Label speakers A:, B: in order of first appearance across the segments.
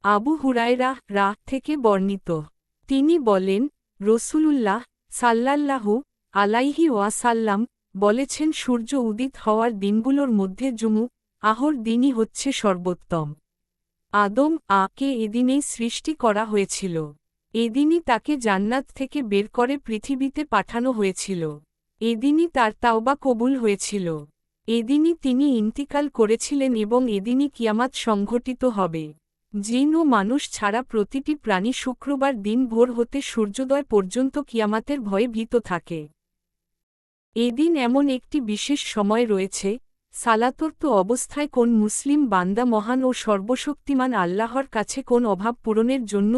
A: আবু হুরায়রা থেকে বর্ণিত। তিনি বলেন, রসূলুল্লাহ সাল্লাল্লাহু আলাইহি ওয়াসাল্লাম বলেছেন, সূর্য উদিত হওয়ার দিনগুলোর মধ্যে আহর দিনই হচ্ছে সর্বোত্তম। আদম কে এদিনেই সৃষ্টি করা হয়েছিল। এদিনই তাকে জান্নাত থেকে বের করে পৃথিবীতে পাঠানো হয়েছিল। এদিনই তার তাওবা কবুল হয়েছিল। এদিনই তিনি ইন্তিকাল করেছিলেন এবং এদিনই কিয়ামত সংঘটিত হবে। জিন ও মানুষ ছাড়া প্রতিটি প্রাণী শুক্রবার দিন ভোর হতে সূর্যোদয় পর্যন্ত কিয়ামতের ভয়ে ভীত থাকে। এদিন এমন একটি বিশেষ সময় রয়েছে, সালাতরত অবস্থায় কোন মুসলিম বান্দা মহান ও সর্বশক্তিমান আল্লাহর কাছে কোন অভাব পূরণের জন্য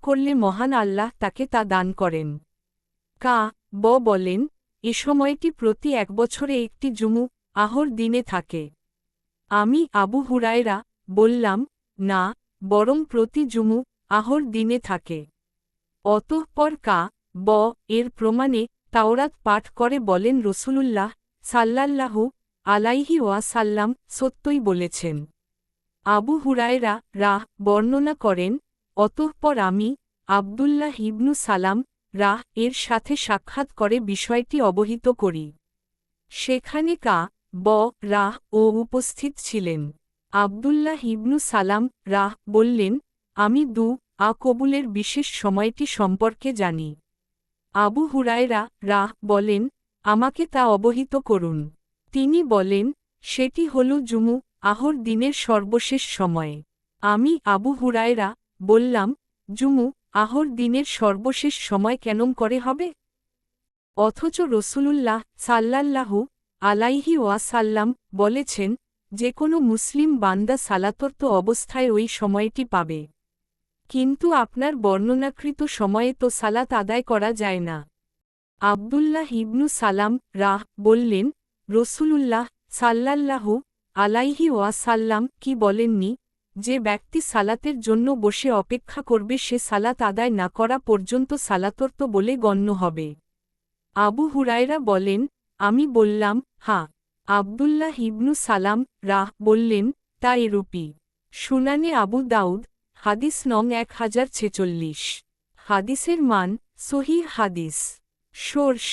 A: করলে মহান আল্লাহ তাকে তা দান করেন। বলেন, এ সময়টি প্রতি 1 বছরে একটি আহর দিনে থাকে। আমি আবু হুরায়রা বললাম, না, বরং প্রতি আহর দিনে থাকে। অতঃপর এর প্রমাণে তাওরাত পাঠ করে বলেন, রসূলুল্লাহ সাল্লাল্লাহু আলাইহি ওয়াসাল্লাম সত্যই বলেছেন। আবু হুরায়রা বর্ণনা করেন, অতঃপর আমি আব্দুল্লাহ ইবনু সালাম এর সাথে সাক্ষাৎ করে বিষয়টি অবহিত করি। সেখানে ও উপস্থিত ছিলেন। আব্দুল্লাহ ইবনু সালাম বললেন, আমি কবুলের বিশেষ সময়টি সম্পর্কে জানি। আবু হুরায়রা বলেন, আমাকে তা অবহিত করুন। তিনি বলেন, সেটি হল আহর দিনের সর্বশেষ সময়। আমি আবু হুরায়রা বললাম, আহর দিনের সর্বশেষ সময় কেমন করে হবে? অথচ রসূলুল্লাহ সাল্লাল্লাহু আলাইহি ওয়াসাল্লাম বলেছেন, যে কোনো মুসলিম বান্দা সালাতরত অবস্থায় ওই সময়টি পাবে। কিন্তু আপনার বর্ণনাকৃত সময়ে তো সালাত আদায় করা যায় না। আব্দুল্লাহ ইবনু সালাম বললেন, রসূলুল্লাহ সাল্লাল্লাহু আলাইহি ওয়াসাল্লাম কি বলেননি, যে ব্যক্তি সালাতের জন্য বসে অপেক্ষা করবে সে সালাত আদায় না করা পর্যন্ত সালাতরত বলে গণ্য হবে। আবু হুরায়রা বলেন, আমি বললাম, হ্যাঁ। আব্দুল্লাহ ইবনু সালাম বললেন, তা এরূপই। সুনানে আবু দাউদ হাদিস নং 1046। হাদিসের মান সহিহ হাদিস। সোর্স